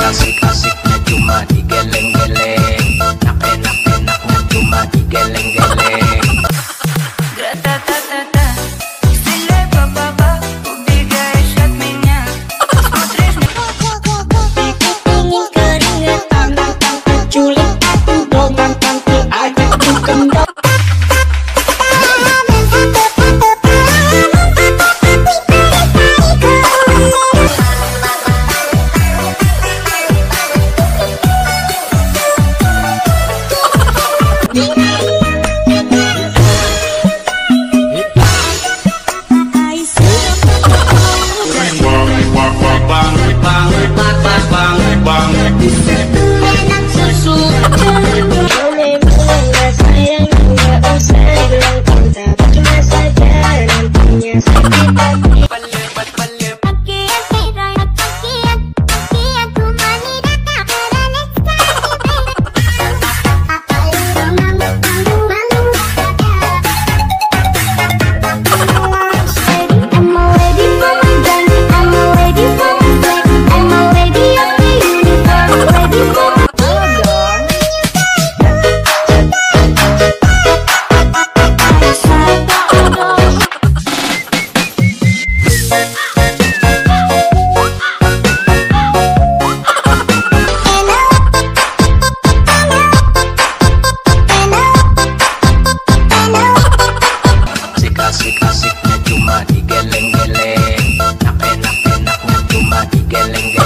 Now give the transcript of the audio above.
Asik-asiknya cuma digeleng-geleng, enak-enaknya cuma digeleng-geleng. Гра-та-та-та-та, стреляй по баба, убегаешь от меня. Смотришь на Ingin keringetan, nantang penculik aku dong, nantang ajak dikendong. enak susu. Boleh sayang, nggak usah bilang cinta, cuma saja nantinya sakit hati. Asik-asiknya cuma digeleng-geleng, enak-enaknya cuma digeleng-geleng.